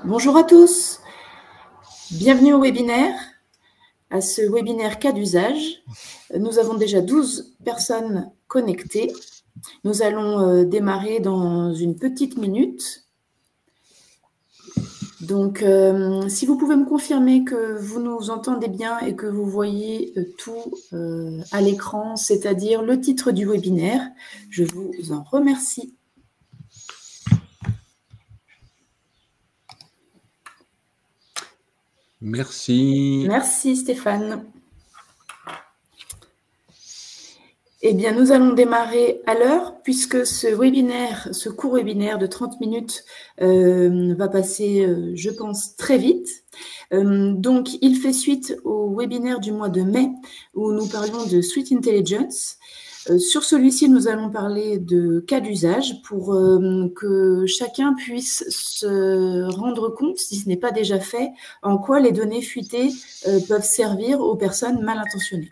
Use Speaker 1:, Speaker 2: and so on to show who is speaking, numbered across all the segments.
Speaker 1: Bonjour à tous, bienvenue au webinaire, à ce webinaire cas d'usage. Nous avons déjà 12 personnes connectées. Nous allons démarrer dans une petite minute. Donc, si vous pouvez me confirmer que vous nous entendez bien et que vous voyez tout à l'écran, c'est-à-dire le titre du webinaire, je vous en remercie.
Speaker 2: Merci.
Speaker 1: Merci Stéphane. Eh bien, nous allons démarrer à l'heure puisque ce court webinaire de 30 minutes va passer, je pense, très vite. Donc, il fait suite au webinaire du mois de mai où nous parlions de Sweet Intelligence. Sur celui-ci, nous allons parler de cas d'usage pour que chacun puisse se rendre compte, si ce n'est pas déjà fait, en quoi les données fuitées peuvent servir aux personnes mal intentionnées.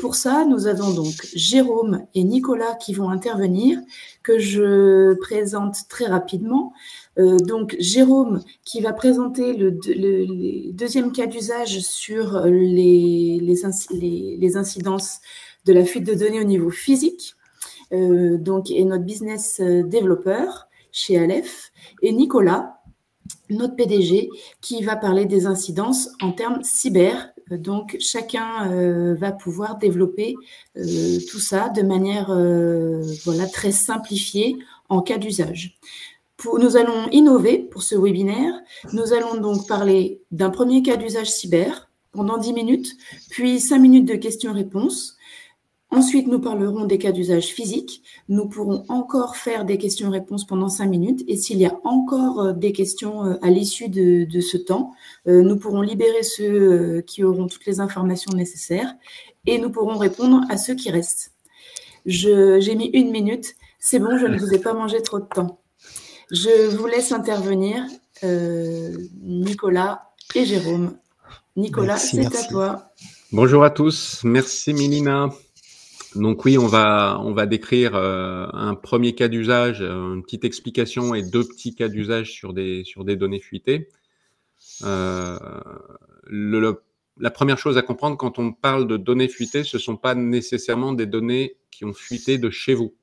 Speaker 1: Pour ça, nous avons donc Jérôme et Nicolas qui vont intervenir, que je présente très rapidement. Donc Jérôme qui va présenter le deuxième cas d'usage sur les incidences de la fuite de données au niveau physique, donc est notre business développeur chez Aleph, et Nicolas, notre PDG, qui va parler des incidences en termes cyber. Donc, chacun va pouvoir développer tout ça de manière voilà, très simplifiée en cas d'usage. Nous allons innover pour ce webinaire. Nous allons donc parler d'un premier cas d'usage cyber pendant 10 minutes, puis 5 minutes de questions-réponses. Ensuite, nous parlerons des cas d'usage physique. Nous pourrons encore faire des questions-réponses pendant 5 minutes. Et s'il y a encore des questions à l'issue de ce temps, nous pourrons libérer ceux qui auront toutes les informations nécessaires et nous pourrons répondre à ceux qui restent. J'ai mis 1 minute. C'est bon, je ne vous ai pas mangé trop de temps. Je vous laisse intervenir, Nicolas et Jérôme. Nicolas, c'est à toi.
Speaker 2: Bonjour à tous. Merci, Mélina. Donc oui, on va décrire un premier cas d'usage, une petite explication et 2 petits cas d'usage sur des données fuitées. La première chose à comprendre quand on parle de données fuitées, ce ne sont pas nécessairement des données qui ont fuité de chez vous.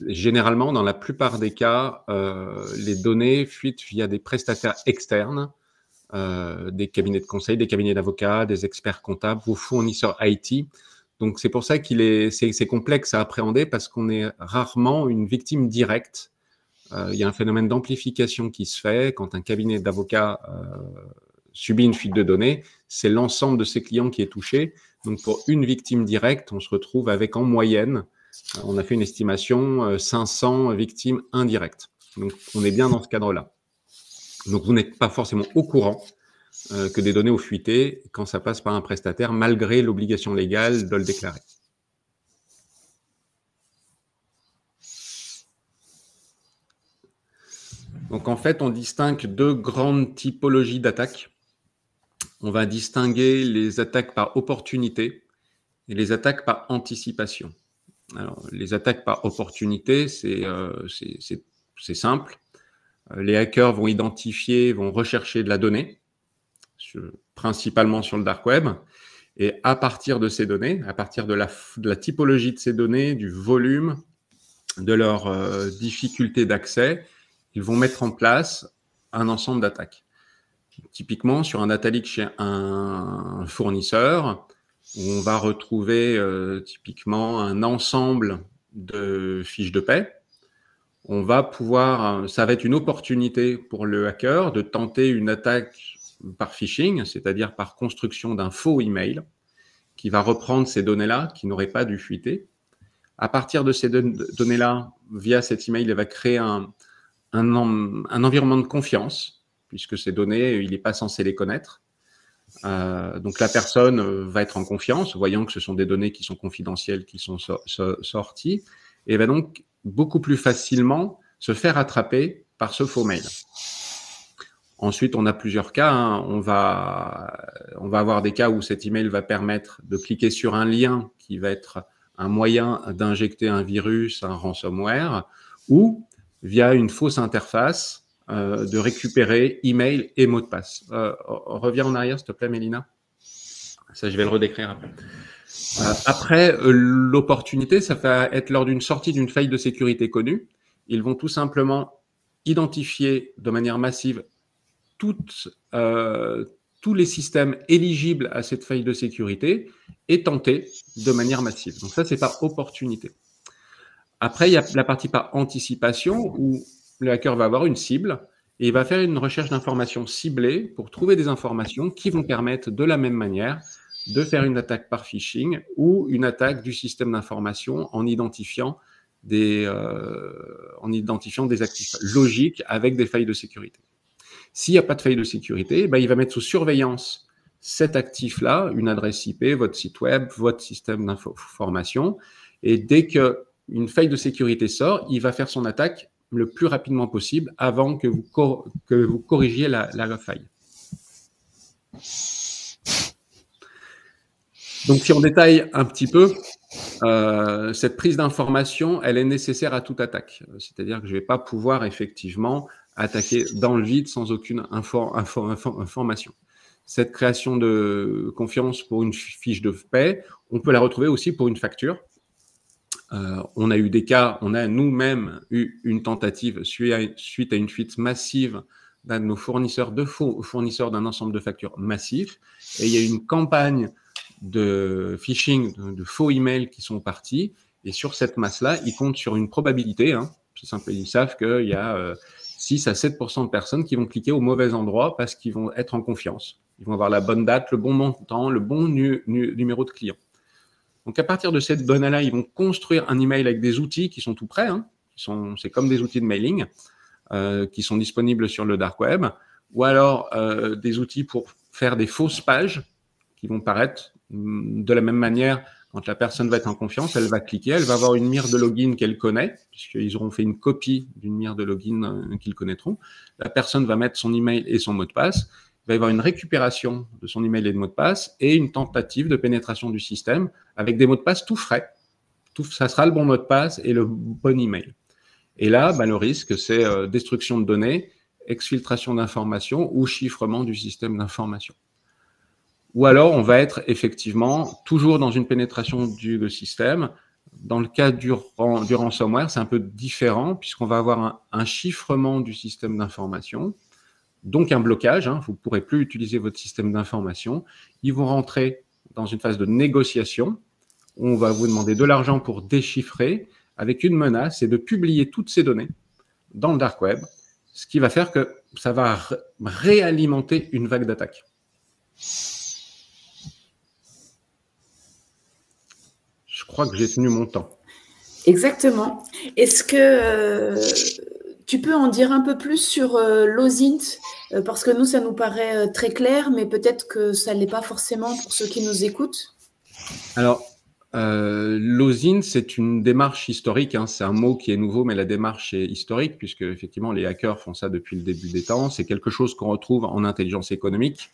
Speaker 2: Généralement, dans la plupart des cas, les données fuitent via des prestataires externes, des cabinets de conseil, des cabinets d'avocats, des experts comptables, vos fournisseurs IT. Donc, c'est pour ça c'est complexe à appréhender parce qu'on est rarement une victime directe. Il y a un phénomène d'amplification qui se fait quand un cabinet d'avocats subit une fuite de données. C'est l'ensemble de ses clients qui est touché. Donc, pour une victime directe, on se retrouve avec en moyenne, on a fait une estimation, 500 victimes indirectes. Donc, on est bien dans ce cadre-là. Donc, vous n'êtes pas forcément au courant que des données ont fuité quand ça passe par un prestataire, malgré l'obligation légale de le déclarer. Donc, en fait, on distingue 2 grandes typologies d'attaques. On va distinguer les attaques par opportunité et les attaques par anticipation. Alors, les attaques par opportunité, c'est simple. Les hackers vont identifier, vont rechercher de la donnée, principalement sur le dark web. Et à partir de ces données, à partir de la typologie de ces données, du volume, de leur difficulté d'accès, ils vont mettre en place un ensemble d'attaques. Typiquement, sur un data leak chez un fournisseur, où on va retrouver typiquement un ensemble de fiches de paie, on va pouvoir, ça va être une opportunité pour le hacker de tenter une attaque par phishing, c'est-à-dire par construction d'un faux email, qui va reprendre ces données-là, qui n'auraient pas dû fuiter. À partir de ces données-là, via cet email, il va créer un environnement de confiance, puisque ces données, il n'est pas censé les connaître. Donc la personne va être en confiance, voyant que ce sont des données qui sont confidentielles, qui sont sorties, et va donc beaucoup plus facilement se faire attraper par ce faux mail. Ensuite, on a plusieurs cas. On va avoir des cas où cet email va permettre de cliquer sur un lien qui va être un moyen d'injecter un virus, un ransomware, ou via une fausse interface, de récupérer email et mot de passe. Reviens en arrière, s'il te plaît, Mélina. Ça, je vais le redécrire après. Après, l'opportunité, ça va être lors d'une sortie d'une faille de sécurité connue. Ils vont tout simplement identifier de manière massive tous les systèmes éligibles à cette faille de sécurité et tenter de manière massive. Donc ça, c'est par opportunité. Après, il y a la partie par anticipation où le hacker va avoir une cible et il va faire une recherche d'informations ciblées pour trouver des informations qui vont permettre de la même manière de faire une attaque par phishing ou une attaque du système d'information en identifiant des actifs logiques avec des failles de sécurité. S'il n'y a pas de faille de sécurité, ben, il va mettre sous surveillance cet actif-là, une adresse IP, votre site web, votre système d'information, et dès qu'une faille de sécurité sort, il va faire son attaque le plus rapidement possible avant que vous corrigiez la faille. Donc, si on détaille un petit peu, cette prise d'information, elle est nécessaire à toute attaque. C'est-à-dire que je ne vais pas pouvoir effectivement attaquer dans le vide sans aucune information. Cette création de confiance pour une fiche de paie, on peut la retrouver aussi pour une facture. On a eu des cas, on a nous-mêmes eu une tentative suite à une fuite massive d'un de nos fournisseurs, fournisseurs d'un ensemble de factures massifs. Et il y a eu une campagne de phishing, de faux emails qui sont partis. Et sur cette masse-là, ils comptent sur une probabilité. C'est simple, ils savent qu'il y a 6 à 7% de personnes qui vont cliquer au mauvais endroit parce qu'ils vont être en confiance. Ils vont avoir la bonne date, le bon montant, le bon numéro de client. Donc, à partir de cette donnée-là, ils vont construire un email avec des outils qui sont tout prêts. C'est comme des outils de mailing qui sont disponibles sur le dark web. Ou alors des outils pour faire des fausses pages qui vont paraître de la même manière. Quand la personne va être en confiance, elle va cliquer, elle va avoir une mire de login qu'elle connaît, puisqu'ils auront fait une copie d'une mire de login qu'ils connaîtront. La personne va mettre son email et son mot de passe. Il va y avoir une récupération de son email et de mot de passe et une tentative de pénétration du système avec des mots de passe tout frais. Ça sera le bon mot de passe et le bon email. Et là, le risque, c'est destruction de données, exfiltration d'informations ou chiffrement du système d'information. Ou alors, on va être effectivement toujours dans une pénétration du système. Dans le cas du ransomware, c'est un peu différent puisqu'on va avoir un chiffrement du système d'information, donc un blocage. Vous ne pourrez plus utiliser votre système d'information. Ils vont rentrer dans une phase de négociation. On va vous demander de l'argent pour déchiffrer avec une menace et de publier toutes ces données dans le dark web, ce qui va faire que ça va réalimenter une vague d'attaques. Je crois que j'ai tenu mon temps.
Speaker 1: Exactement. Est-ce que tu peux en dire un peu plus sur l'OSINT parce que nous, ça nous paraît très clair, mais peut-être que ça ne l'est pas forcément pour ceux qui nous écoutent.
Speaker 2: Alors, l'OSINT, c'est une démarche historique. C'est un mot qui est nouveau, mais la démarche est historique, puisque effectivement, les hackers font ça depuis le début des temps. C'est quelque chose qu'on retrouve en intelligence économique,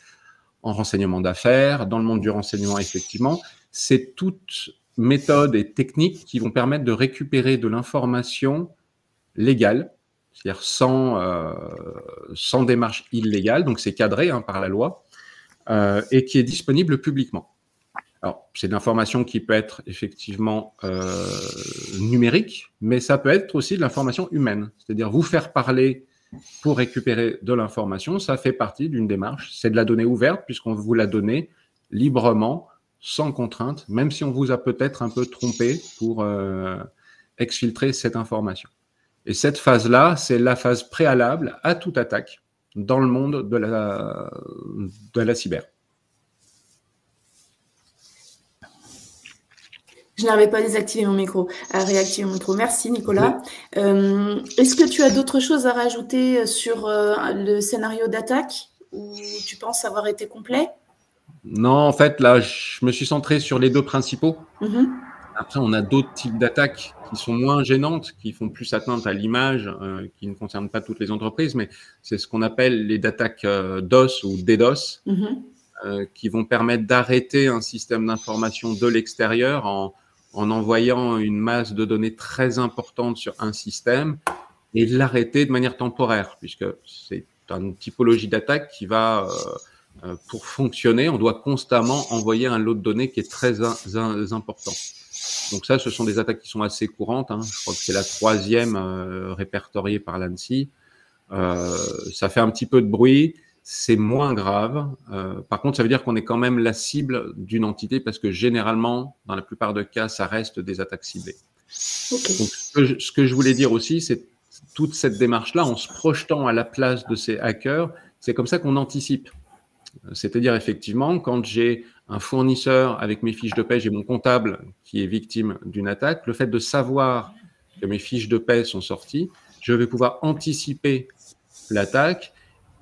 Speaker 2: en renseignement d'affaires, dans le monde du renseignement, effectivement. C'est toute méthodes et techniques qui vont permettre de récupérer de l'information légale, c'est-à-dire sans démarche illégale, donc c'est cadré par la loi, et qui est disponible publiquement. Alors, c'est de l'information qui peut être effectivement numérique, mais ça peut être aussi de l'information humaine, c'est-à-dire vous faire parler pour récupérer de l'information, ça fait partie d'une démarche, c'est de la donnée ouverte puisqu'on vous la donne librement, sans contrainte, même si on vous a peut-être un peu trompé pour exfiltrer cette information. Et cette phase-là, c'est la phase préalable à toute attaque dans le monde de la cyber.
Speaker 1: Je n'arrivais pas à désactiver mon micro, à réactiver mon micro. Merci Nicolas. Est-ce que tu as d'autres choses à rajouter sur le scénario d'attaque ou tu penses avoir été complet?
Speaker 2: Non, en fait, là, je me suis centré sur les deux principaux. Après, on a d'autres types d'attaques qui sont moins gênantes, qui font plus atteinte à l'image, qui ne concernent pas toutes les entreprises, mais c'est ce qu'on appelle les attaques DOS ou DDoS, qui vont permettre d'arrêter un système d'information de l'extérieur en envoyant une masse de données très importante sur un système et l'arrêter de manière temporaire, puisque c'est une typologie d'attaque qui va, pour fonctionner, on doit constamment envoyer un lot de données qui est très important. Donc ça, ce sont des attaques qui sont assez courantes. Je crois que c'est la 3e répertoriée par l'ANSSI. Ça fait un petit peu de bruit, c'est moins grave. Par contre, ça veut dire qu'on est quand même la cible d'une entité parce que généralement, dans la plupart des cas, ça reste des attaques ciblées.
Speaker 1: Okay.
Speaker 2: Donc, ce que je voulais dire aussi, c'est toute cette démarche-là, en se projetant à la place de ces hackers, c'est comme ça qu'on anticipe. C'est-à-dire, effectivement, quand j'ai un fournisseur avec mes fiches de paie, j'ai mon comptable qui est victime d'une attaque, le fait de savoir que mes fiches de paie sont sorties, je vais pouvoir anticiper l'attaque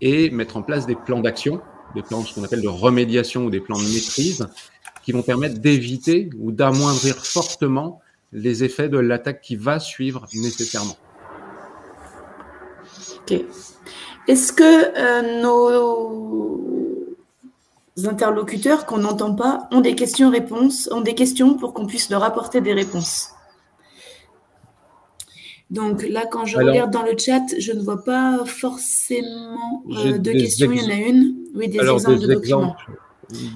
Speaker 2: et mettre en place des plans d'action, des plans ce qu'on appelle de remédiation ou des plans de maîtrise qui vont permettre d'éviter ou d'amoindrir fortement les effets de l'attaque qui va suivre nécessairement.
Speaker 1: Ok. Est-ce que nos interlocuteurs qu'on n'entend pas ont des questions-réponses, ont des questions pour qu'on puisse leur apporter des réponses? Donc là, quand je regarde dans le chat, je ne vois pas forcément de questions. Il y en a une. Oui, des exemples de documents.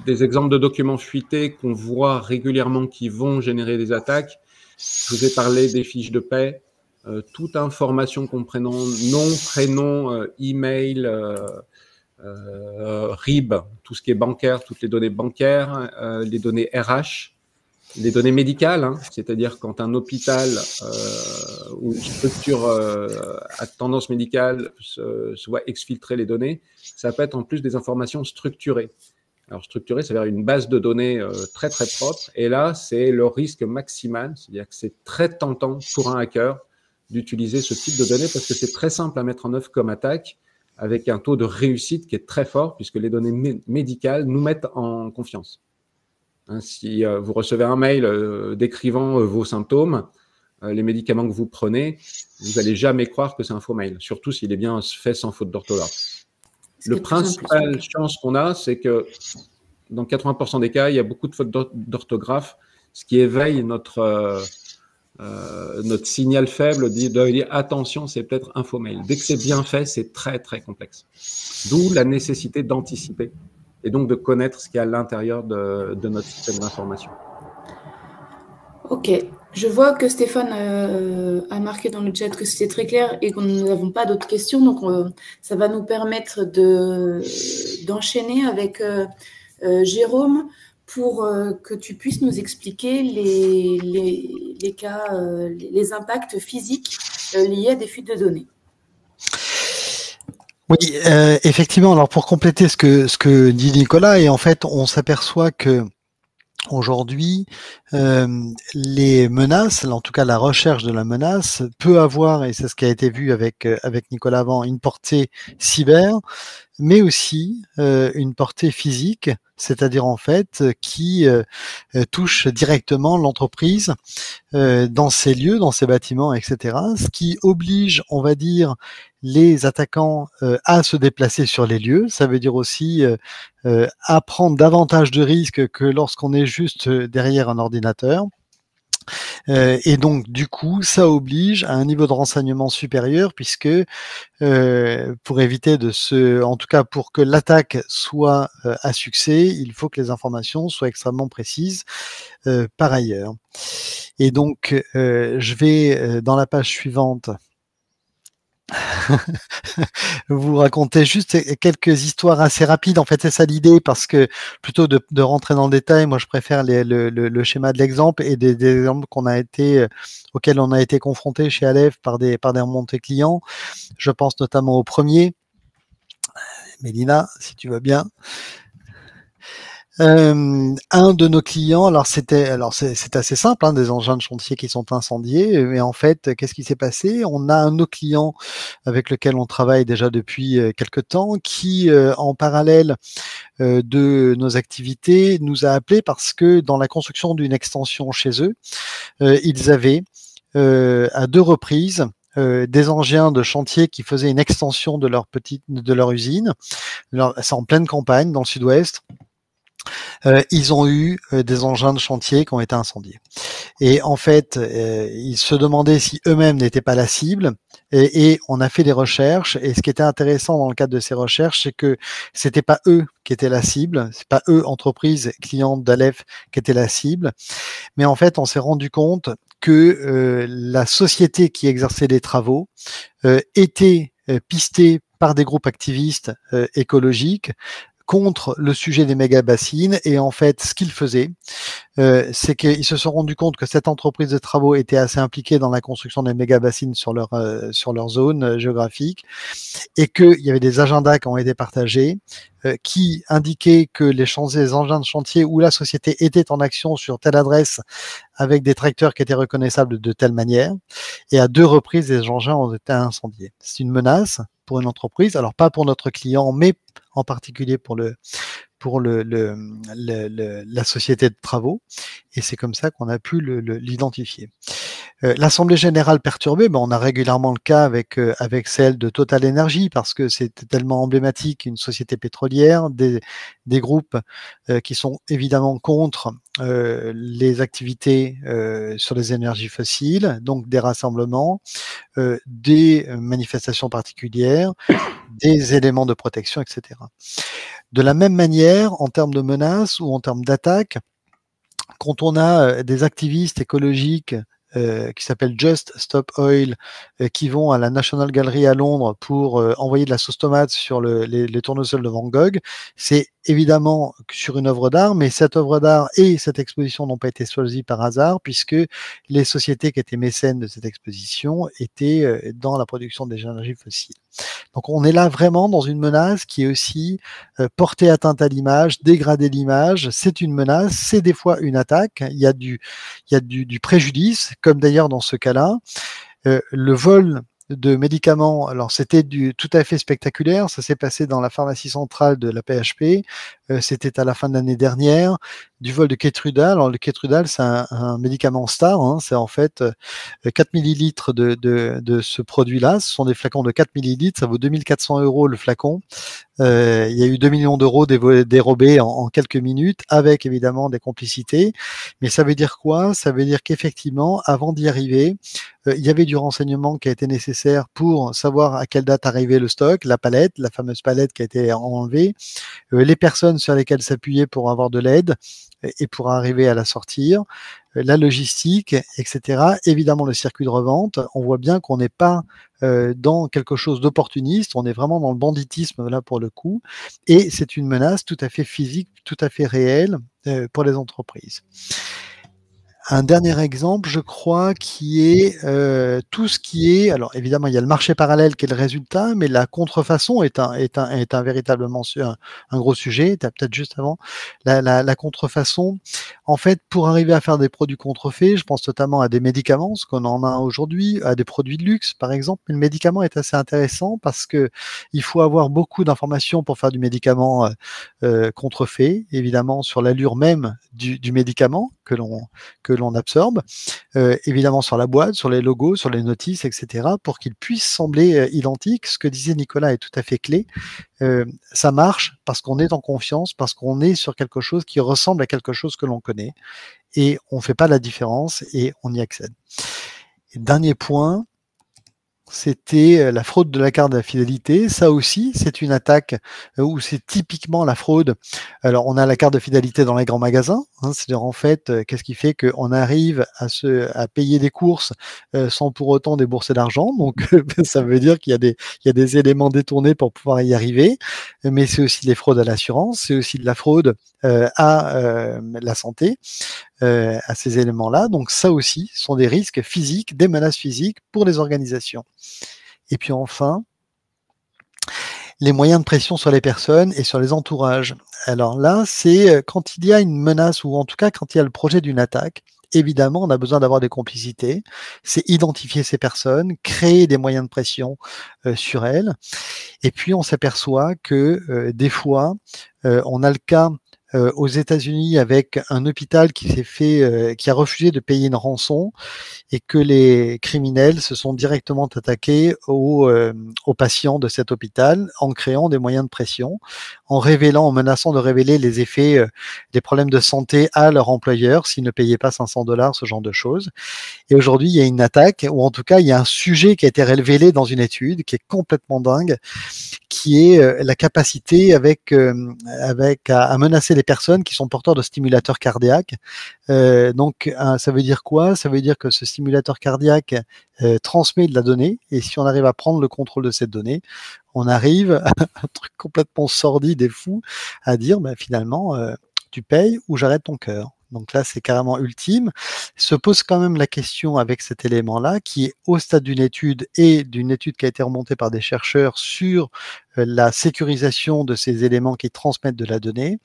Speaker 2: Des exemples de documents fuités qu'on voit régulièrement qui vont générer des attaques. Je vous ai parlé des fiches de paie. Toute information comprenant nom, prénom, email, RIB, tout ce qui est bancaire, toutes les données bancaires, les données RH, les données médicales, c'est-à-dire quand un hôpital ou une structure à tendance médicale se voit exfiltrer les données, ça peut être en plus des informations structurées. Alors structuré, ça veut dire une base de données très très propre. Et là, c'est le risque maximal, c'est-à-dire que c'est très tentant pour un hacker d'utiliser ce type de données parce que c'est très simple à mettre en œuvre comme attaque avec un taux de réussite qui est très fort puisque les données médicales nous mettent en confiance. Si vous recevez un mail décrivant vos symptômes, les médicaments que vous prenez, vous n'allez jamais croire que c'est un faux mail, surtout s'il est bien fait sans faute d'orthographe. Le principal chance qu'on a, c'est que dans 80% des cas, il y a beaucoup de fautes d'orthographe, ce qui éveille notre signal faible de dire attention, c'est peut-être un faux mail. Dès que c'est bien fait, c'est très très complexe. D'où la nécessité d'anticiper et donc de connaître ce qu'il y a à l'intérieur de notre système d'information.
Speaker 1: Ok, je vois que Stéphane a marqué dans le chat que c'était très clair et que nous n'avons pas d'autres questions, donc ça va nous permettre d'enchaîner avec Jérôme pour que tu puisses nous expliquer les cas, les impacts physiques liés à des fuites de données.
Speaker 3: Oui, effectivement. Alors pour compléter ce que dit Nicolas, et en fait on s'aperçoit que aujourd'hui, les menaces, en tout cas la recherche de la menace, peut avoir, et c'est ce qui a été vu avec Nicolas avant, une portée cyber, mais aussi une portée physique, c'est-à-dire en fait qui touche directement l'entreprise dans ses lieux, dans ses bâtiments, etc. Ce qui oblige, on va dire, les attaquants à se déplacer sur les lieux. Ça veut dire aussi à prendre davantage de risques que lorsqu'on est juste derrière un ordinateur. Et donc, du coup, ça oblige à un niveau de renseignement supérieur puisque pour éviter en tout cas pour que l'attaque soit à succès, il faut que les informations soient extrêmement précises par ailleurs. Et donc, je vais dans la page suivante vous raconter juste quelques histoires assez rapides. En fait, c'est ça l'idée, parce que plutôt de rentrer dans le détail, moi je préfère le schéma de l'exemple et des exemples auxquels on a été confronté chez Aleph par des remontées clients. Je pense notamment au premier. Mélina, si tu vas bien. Un de nos clients, c'est assez simple, des engins de chantier qui sont incendiés, mais en fait, qu'est-ce qui s'est passé? On a un de nos clients avec lequel on travaille déjà depuis quelque temps, qui, en parallèle de nos activités, nous a appelé parce que dans la construction d'une extension chez eux, ils avaient à 2 reprises des engins de chantier qui faisaient une extension de leur usine. C'est en pleine campagne dans le sud-ouest. ils ont eu des engins de chantier qui ont été incendiés. Et en fait, ils se demandaient si eux-mêmes n'étaient pas la cible. Et on a fait des recherches. Et ce qui était intéressant dans le cadre de ces recherches, c'est que c'était pas eux qui étaient la cible, c'est pas eux, entreprises, clientes d'Aleph, qui étaient la cible. Mais en fait, on s'est rendu compte que la société qui exerçait les travaux était pistée par des groupes activistes écologiques contre le sujet des méga-bassines. Et en fait, ce qu'ils faisaient, c'est qu'ils se sont rendus compte que cette entreprise de travaux était assez impliquée dans la construction des méga-bassines sur leur zone géographique, et qu'il y avait des agendas qui ont été partagés qui indiquaient que les engins de chantier où la société était en action sur telle adresse avec des tracteurs qui étaient reconnaissables de telle manière. Et à 2 reprises, les engins ont été incendiés. C'est une menace pour une entreprise, alors pas pour notre client, mais en particulier pour la société de travaux. Et c'est comme ça qu'on a pu l'identifier. L'Assemblée générale perturbée, on a régulièrement le cas avec celle de Total Energy, parce que c'est tellement emblématique, une société pétrolière, des groupes qui sont évidemment contre les activités sur les énergies fossiles, donc des rassemblements, des manifestations particulières, des éléments de protection, etc. De la même manière, en termes de menaces ou en termes d'attaques, quand on a des activistes écologiques qui s'appellent Just Stop Oil, qui vont à la National Gallery à Londres pour envoyer de la sauce tomate sur les tournesols de Van Gogh, c'est évidemment sur une œuvre d'art, mais cette œuvre d'art et cette exposition n'ont pas été choisies par hasard, puisque les sociétés qui étaient mécènes de cette exposition étaient dans la production des énergies fossiles. Donc on est là vraiment dans une menace qui est aussi porter atteinte à l'image, dégrader l'image. C'est une menace, c'est des fois une attaque. Il y a du préjudice, comme d'ailleurs dans ce cas-là. Le vol de médicaments, alors c'était tout à fait spectaculaire. Ça s'est passé dans la pharmacie centrale de la PHP. C'était à la fin de l'année dernière. Du vol de Ketrudal. Alors le Ketrudal, c'est un médicament star. Hein. C'est en fait 4 millilitres de ce produit-là. Ce sont des flacons de 4 millilitres. Ça vaut 2400 € le flacon. Il y a eu 2 millions d'euros dérobés en quelques minutes, avec évidemment des complicités. Mais ça veut dire quoi? Ça veut dire qu'effectivement, avant d'y arriver, il y avait du renseignement qui a été nécessaire pour savoir à quelle date arrivait le stock, la palette, la fameuse palette qui a été enlevée, les personnes sur lesquelles s'appuyer pour avoir de l'aide et pour arriver à la sortir, la logistique, etc. Évidemment, le circuit de revente. On voit bien qu'on n'est pas dans quelque chose d'opportuniste, on est vraiment dans le banditisme là pour le coup, et c'est une menace tout à fait physique, tout à fait réelle pour les entreprises. Un dernier exemple, je crois, qui est tout ce qui est. Alors évidemment, il y a le marché parallèle qui est le résultat, mais la contrefaçon est un véritablement un gros sujet. Tu as peut-être juste avant la contrefaçon. En fait, pour arriver à faire des produits contrefaits, je pense notamment à des médicaments, ce qu'on en a aujourd'hui, à des produits de luxe, par exemple. Mais le médicament est assez intéressant parce que il faut avoir beaucoup d'informations pour faire du médicament contrefait, évidemment sur l'allure même du médicament que l'on absorbe, évidemment sur la boîte, sur les logos, sur les notices, etc., pour qu'ils puissent sembler identiques. Ce que disait Nicolas est tout à fait clé. Ça marche parce qu'on est en confiance, parce qu'on est sur quelque chose qui ressemble à quelque chose que l'on connaît, et on ne fait pas la différence et on y accède. Et dernier point, c'était la fraude de la carte de fidélité. Ça aussi, c'est une attaque où c'est typiquement la fraude. Alors, on a la carte de fidélité dans les grands magasins. Hein, c'est-à-dire, en fait, qu'est-ce qui fait qu'on arrive à payer des courses sans pour autant débourser d'argent. Donc, ça veut dire qu'il y a des éléments détournés pour pouvoir y arriver. Mais c'est aussi des fraudes à l'assurance. C'est aussi de la fraude à la santé. À ces éléments-là. Donc ça aussi sont des risques physiques, des menaces physiques pour les organisations. Et puis enfin, les moyens de pression sur les personnes et sur les entourages. Alors là, c'est quand il y a une menace ou en tout cas quand il y a le projet d'une attaque, évidemment, on a besoin d'avoir des complicités. C'est identifier ces personnes, créer des moyens de pression sur elles. Et puis on s'aperçoit que des fois, on a le cas aux États-Unis avec un hôpital qui a refusé de payer une rançon et que les criminels se sont directement attaqués aux patients de cet hôpital en créant des moyens de pression, en menaçant de révéler les effets, des problèmes de santé à leur employeur s'ils ne payaient pas $500, ce genre de choses. Et aujourd'hui, il y a une attaque, ou en tout cas, il y a un sujet qui a été révélé dans une étude qui est complètement dingue, qui est la capacité à menacer les personnes qui sont porteurs de stimulateurs cardiaques. Donc, ça veut dire quoi? Ça veut dire que ce stimulateur cardiaque transmet de la donnée, et si on arrive à prendre le contrôle de cette donnée, on arrive à un truc complètement sordide et fou, à dire finalement, tu payes ou j'arrête ton cœur. Donc là, c'est carrément ultime. Se pose quand même la question avec cet élément-là, qui est au stade d'une étude et d'une étude qui a été remontée par des chercheurs sur la sécurisation de ces éléments qui transmettent de la donnée.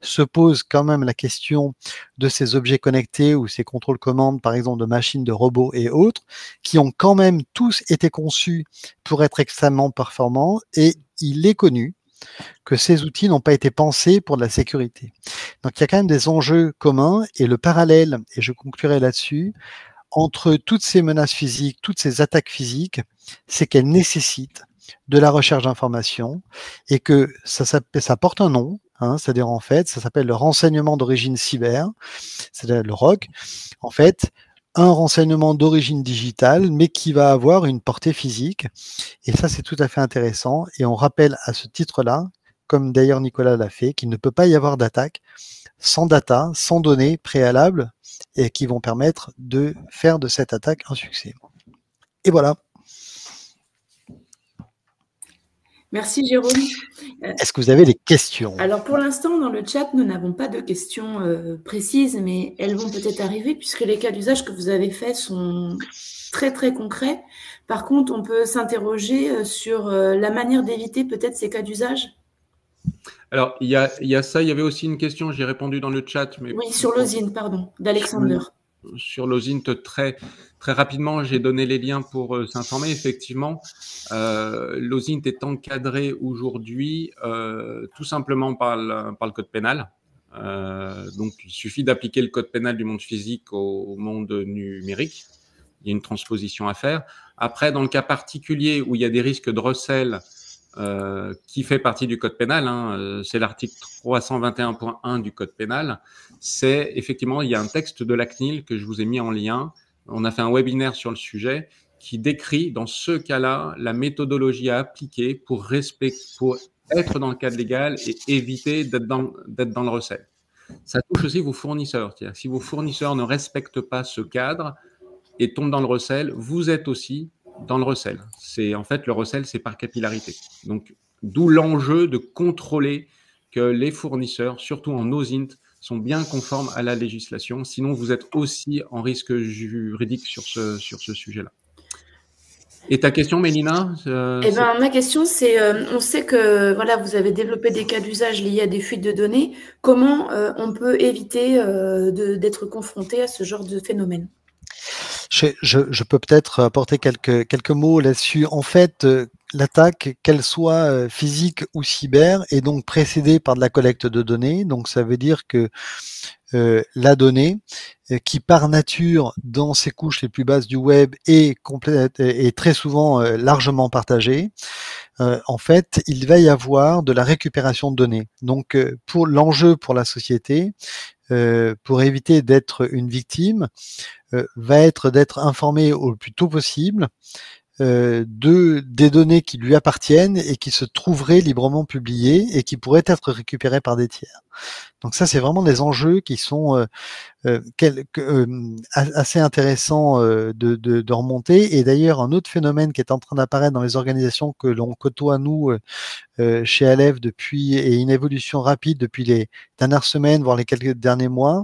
Speaker 3: Se pose quand même la question de ces objets connectés ou ces contrôles-commandes, par exemple de machines, de robots et autres, qui ont quand même tous été conçus pour être extrêmement performants, et il est connu que ces outils n'ont pas été pensés pour de la sécurité. Donc il y a quand même des enjeux communs, et le parallèle, et je conclurai là-dessus, entre toutes ces menaces physiques, toutes ces attaques physiques, c'est qu'elles nécessitent de la recherche d'informations, et que ça porte un nom, c'est-à-dire en fait, ça s'appelle le renseignement d'origine cyber, c'est-à-dire le ROC. En fait, un renseignement d'origine digitale, mais qui va avoir une portée physique. Et ça, c'est tout à fait intéressant. Et on rappelle à ce titre-là, comme d'ailleurs Nicolas l'a fait, qu'il ne peut pas y avoir d'attaque sans data, sans données préalables, et qui vont permettre de faire de cette attaque un succès. Et voilà.
Speaker 1: Merci Jérôme.
Speaker 3: Est-ce que vous avez des questions?
Speaker 1: Alors pour l'instant, dans le chat, nous n'avons pas de questions précises, mais elles vont peut-être arriver puisque les cas d'usage que vous avez faits sont très très concrets. Par contre, on peut s'interroger sur la manière d'éviter peut-être ces cas d'usage.
Speaker 2: Alors, il y a ça, il y avait aussi une question, j'ai répondu dans le chat. Mais
Speaker 1: oui, sur l'OSINT, pardon, d'Alexander.
Speaker 2: Sur l'OSINT, très rapidement, j'ai donné les liens pour s'informer. Effectivement, l'OSINT est encadré aujourd'hui tout simplement par le code pénal. Donc, il suffit d'appliquer le code pénal du monde physique au monde numérique. Il y a une transposition à faire. Après, dans le cas particulier où il y a des risques de recel, qui fait partie du code pénal, c'est l'article 321.1 du code pénal. C'est effectivement, il y a un texte de la CNIL que je vous ai mis en lien. On a fait un webinaire sur le sujet qui décrit dans ce cas-là la méthodologie à appliquer pour être dans le cadre légal et éviter d'être dans le recel. Ça touche aussi vos fournisseurs. C'est-à-dire, si vos fournisseurs ne respectent pas ce cadre et tombent dans le recel, vous êtes aussi dans le recel. En fait, le recel, c'est par capillarité. Donc, d'où l'enjeu de contrôler que les fournisseurs, surtout en OSINT, sont bien conformes à la législation. Sinon, vous êtes aussi en risque juridique sur ce sujet-là. Et ta question, Mélina?
Speaker 1: Ma question, c'est, on sait que voilà, vous avez développé des cas d'usage liés à des fuites de données. Comment on peut éviter d'être confronté à ce genre de phénomène?
Speaker 3: Je peux peut-être apporter quelques mots là-dessus. En fait, l'attaque, qu'elle soit physique ou cyber, est donc précédée par de la collecte de données. Donc ça veut dire que la donnée, qui par nature, dans ses couches les plus basses du web, est très souvent largement partagée, en fait, il va y avoir de la récupération de données. Donc pour l'enjeu pour la société, pour éviter d'être une victime, va être d'être informé au plus tôt possible des données qui lui appartiennent et qui se trouveraient librement publiées et qui pourraient être récupérées par des tiers. Donc ça, c'est vraiment des enjeux qui sont assez intéressants de remonter. Et d'ailleurs, un autre phénomène qui est en train d'apparaître dans les organisations que l'on côtoie, nous, chez Aleph, et une évolution rapide depuis les dernières semaines, voire les quelques derniers mois,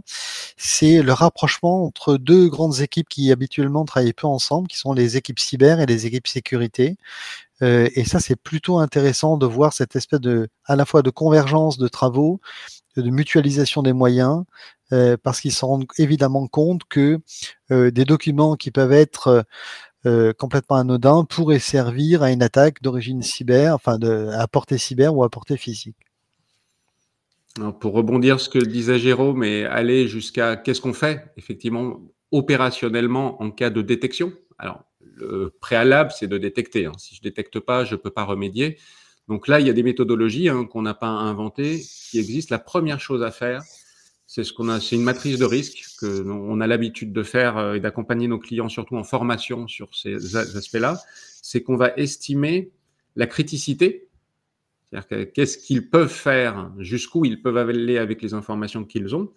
Speaker 3: c'est le rapprochement entre deux grandes équipes qui habituellement travaillent peu ensemble, qui sont les équipes cyber et les équipes sécurité. Et ça, c'est plutôt intéressant de voir cette espèce à la fois de convergence de travaux, de mutualisation des moyens, parce qu'ils se rendent évidemment compte que des documents qui peuvent être complètement anodins pourraient servir à une attaque d'origine cyber, à portée cyber ou à portée physique.
Speaker 2: Alors, pour rebondir sur ce que disait Jérôme et aller jusqu'à qu'est-ce qu'on fait effectivement opérationnellement en cas de détection. Alors, le préalable, c'est de détecter. Hein. Si je détecte pas, je peux pas remédier. Donc là, il y a des méthodologies qu'on n'a pas inventées qui existent. La première chose à faire, c'est une matrice de risque que on a l'habitude de faire et d'accompagner nos clients, surtout en formation sur ces aspects-là. C'est qu'on va estimer la criticité. C'est-à-dire qu'est-ce qu'ils peuvent faire, jusqu'où ils peuvent aller avec les informations qu'ils ont,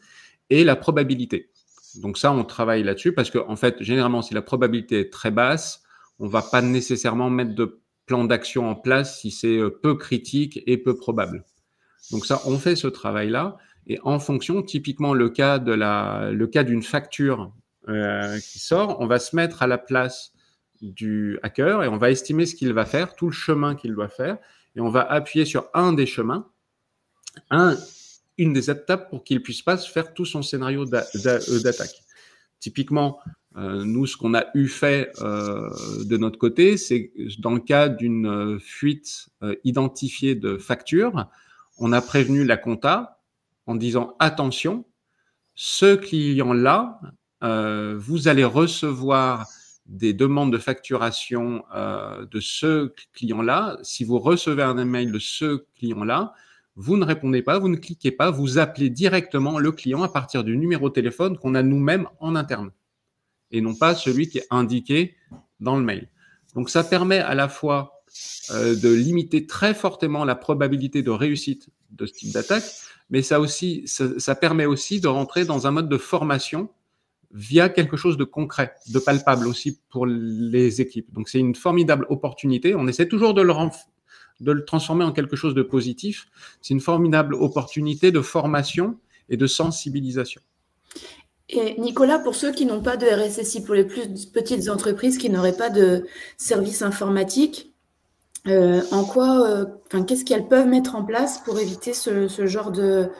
Speaker 2: et la probabilité. Donc ça, on travaille là-dessus parce que, en fait, généralement, si la probabilité est très basse, on va pas nécessairement mettre de plan d'action en place si c'est peu critique et peu probable. Donc ça, on fait ce travail-là, et en fonction, typiquement le cas d'une facture qui sort, on va se mettre à la place du hacker et on va estimer ce qu'il va faire, tout le chemin qu'il doit faire, et on va appuyer sur un des chemins, une des étapes pour qu'il puisse pas faire tout son scénario d'attaque. Typiquement, nous, ce qu'on a fait de notre côté, c'est dans le cas d'une fuite identifiée de facture, on a prévenu la compta en disant attention, ce client-là, vous allez recevoir des demandes de facturation de ce client-là. Si vous recevez un email de ce client-là, vous ne répondez pas, vous ne cliquez pas, vous appelez directement le client à partir du numéro de téléphone qu'on a nous-mêmes en interne et non pas celui qui est indiqué dans le mail. Donc, ça permet à la fois de limiter très fortement la probabilité de réussite de ce type d'attaque, mais ça permet aussi de rentrer dans un mode de formation via quelque chose de concret, de palpable aussi pour les équipes. Donc, c'est une formidable opportunité. On essaie toujours de le transformer en quelque chose de positif. C'est une formidable opportunité de formation et de sensibilisation.
Speaker 1: Et Nicolas, pour ceux qui n'ont pas de RSSI, pour les plus petites entreprises qui n'auraient pas de service informatique, qu'est-ce qu'elles peuvent mettre en place pour éviter ce genre de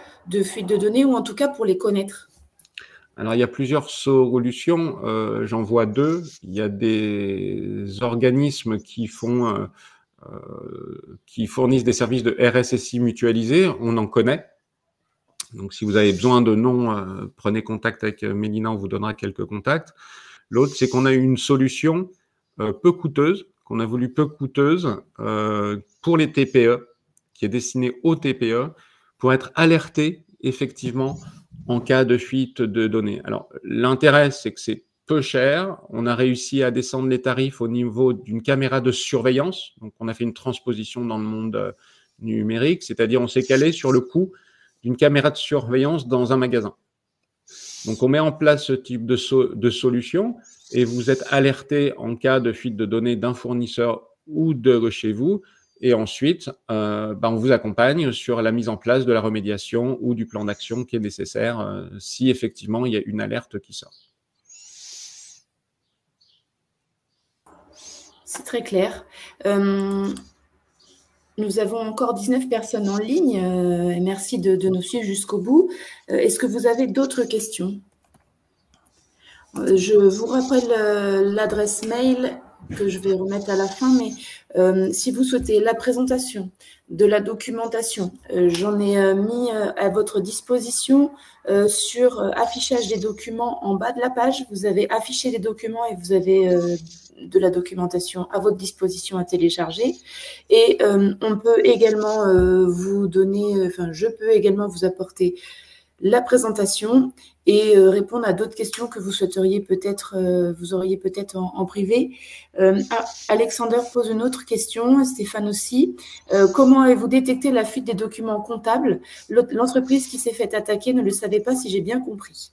Speaker 1: fuite de données, ou en tout cas pour les connaître?
Speaker 2: Alors, il y a plusieurs solutions. J'en vois deux. Il y a des organismes qui fournissent des services de RSSI mutualisés. On en connaît. Donc, si vous avez besoin de noms, prenez contact avec Mélina, on vous donnera quelques contacts. L'autre, c'est qu'on a une solution peu coûteuse, qu'on a voulu peu coûteuse pour les TPE, qui est destinée aux TPE, pour être alerté effectivement en cas de fuite de données. Alors, l'intérêt, c'est que c'est peu cher. On a réussi à descendre les tarifs au niveau d'une caméra de surveillance. Donc, on a fait une transposition dans le monde numérique, c'est-à-dire on s'est calé sur le coût d'une caméra de surveillance dans un magasin. Donc, on met en place ce type de solution et vous êtes alerté en cas de fuite de données d'un fournisseur ou de chez vous. Et ensuite, on vous accompagne sur la mise en place de la remédiation ou du plan d'action qui est nécessaire si effectivement il y a une alerte qui sort.
Speaker 1: C'est très clair. Nous avons encore 19 personnes en ligne. Et merci de nous suivre jusqu'au bout. Est-ce que vous avez d'autres questions? Je vous rappelle l'adresse mail que je vais remettre à la fin, mais si vous souhaitez la présentation de la documentation, j'en ai mis à votre disposition sur affichage des documents en bas de la page. Vous avez affiché les documents et vous avez de la documentation à votre disposition à télécharger. Et on peut également vous donner, je peux également vous apporter la présentation et répondre à d'autres questions que vous souhaiteriez peut-être, vous auriez peut-être en privé. Alexander pose une autre question, Stéphane aussi. Comment avez-vous détecté la fuite des documents comptables? L'entreprise qui s'est fait attaquer ne le savait pas, si j'ai bien compris.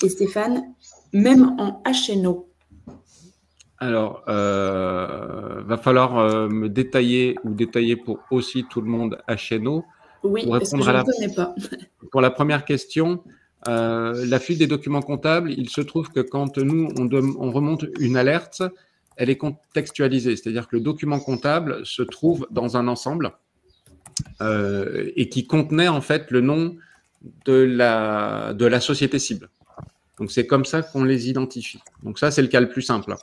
Speaker 1: Et Stéphane, même en HNO.
Speaker 2: Alors, va falloir me détailler pour aussi tout le monde HNO.
Speaker 1: Oui, parce que je ne connais pas.
Speaker 2: Pour la première question, la fuite des documents comptables, il se trouve que quand nous, on remonte une alerte, elle est contextualisée. C'est-à-dire que le document comptable se trouve dans un ensemble et qui contenait en fait le nom de la société cible. Donc, c'est comme ça qu'on les identifie. Donc, ça, c'est le cas le plus simple.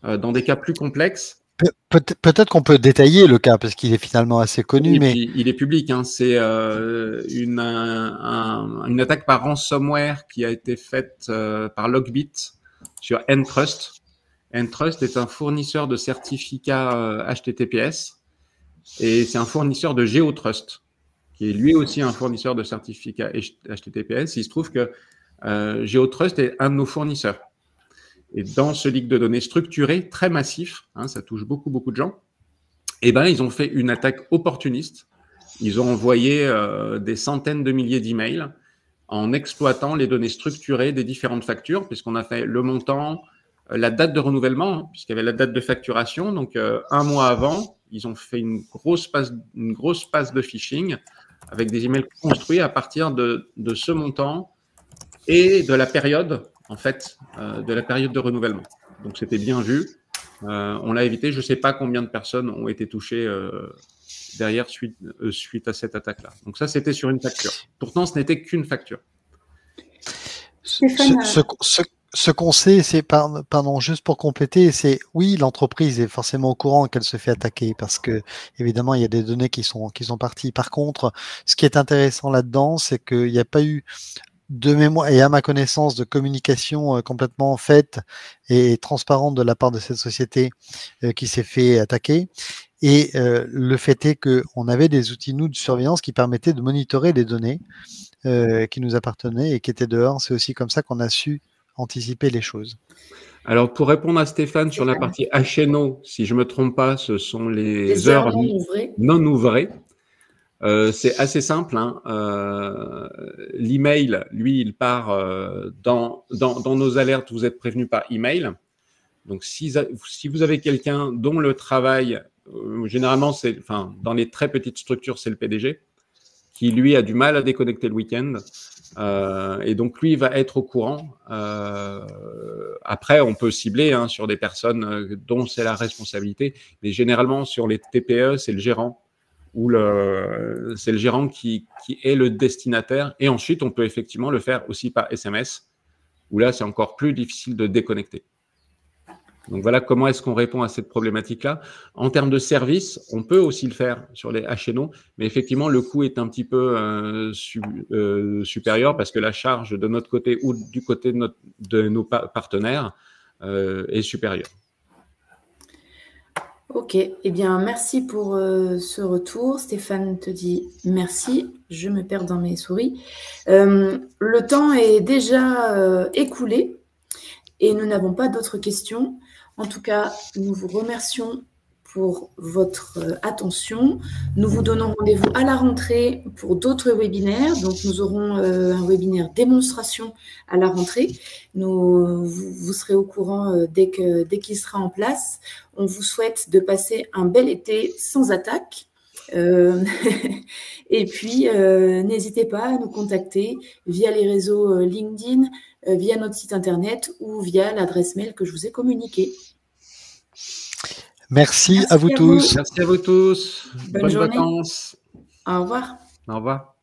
Speaker 2: Dans des cas plus complexes,
Speaker 3: Peut-être qu'on peut détailler le cas parce qu'il est finalement assez connu,
Speaker 2: Et
Speaker 3: mais
Speaker 2: puis, il est public. Hein. C'est une attaque par ransomware qui a été faite par Logbit sur Entrust. Entrust est un fournisseur de certificats HTTPS et c'est un fournisseur de GeoTrust, qui est lui aussi un fournisseur de certificats HTTPS. Il se trouve que GeoTrust est un de nos fournisseurs. Et dans ce leak de données structuré, très massif, hein, ça touche beaucoup, beaucoup de gens, eh ben, ils ont fait une attaque opportuniste. Ils ont envoyé des centaines de milliers d'emails en exploitant les données structurées des différentes factures, puisqu'on a fait le montant, la date de renouvellement, hein, puisqu'il y avait la date de facturation. Donc, un mois avant, ils ont fait une grosse passe de phishing avec des emails construits à partir de ce montant et de la période, en fait, de la période de renouvellement. Donc, c'était bien vu. On l'a évité. Je ne sais pas combien de personnes ont été touchées derrière suite à cette attaque-là. Donc ça, c'était sur une facture. Pourtant, ce n'était qu'une facture.
Speaker 3: Ce qu'on sait, c'est, pardon, juste pour compléter, c'est oui, l'entreprise est forcément au courant qu'elle se fait attaquer parce que évidemment, il y a des données qui sont parties. Par contre, ce qui est intéressant là-dedans, c'est qu'il n'y a pas eu de mémoire et à ma connaissance de communication complètement faite et transparente de la part de cette société qui s'est fait attaquer. Et le fait est qu'on avait des outils, nous, de surveillance qui permettaient de monitorer les données qui nous appartenaient et qui étaient dehors. C'est aussi comme ça qu'on a su anticiper les choses.
Speaker 2: Alors, pour répondre à Stéphane sur la partie HNO, si je ne me trompe pas, ce sont les heures non ouvrées. C'est assez simple. Hein. L'email, lui, il part dans nos alertes. Vous êtes prévenu par email. Donc, si vous avez quelqu'un dont le travail, généralement, dans les très petites structures, c'est le PDG, qui lui a du mal à déconnecter le week-end. Et donc, lui, il va être au courant. Après, on peut cibler sur des personnes dont c'est la responsabilité. Mais généralement, sur les TPE, c'est le gérant c'est le gérant qui est le destinataire. Et ensuite, on peut effectivement le faire aussi par SMS, où là, c'est encore plus difficile de déconnecter. Donc voilà comment est-ce qu'on répond à cette problématique-là. En termes de service, on peut aussi le faire sur les HNO, mais effectivement, le coût est un petit peu supérieur parce que la charge de notre côté ou du côté de nos partenaires est supérieure.
Speaker 1: Ok, eh bien merci pour ce retour. Stéphane te dit merci. Je me perds dans mes souris. Le temps est déjà écoulé et nous n'avons pas d'autres questions. En tout cas, nous vous remercions pour votre attention. Nous vous donnons rendez-vous à la rentrée pour d'autres webinaires. Donc, nous aurons un webinaire démonstration à la rentrée. Vous serez au courant dès qu'il sera en place. On vous souhaite de passer un bel été sans attaque. Et puis, n'hésitez pas à nous contacter via les réseaux LinkedIn, via notre site internet ou via l'adresse mail que je vous ai communiquée.
Speaker 3: Merci à vous tous.
Speaker 2: Merci à vous tous.
Speaker 1: Bonne journée.
Speaker 2: Vacances.
Speaker 1: Au revoir.
Speaker 2: Au revoir.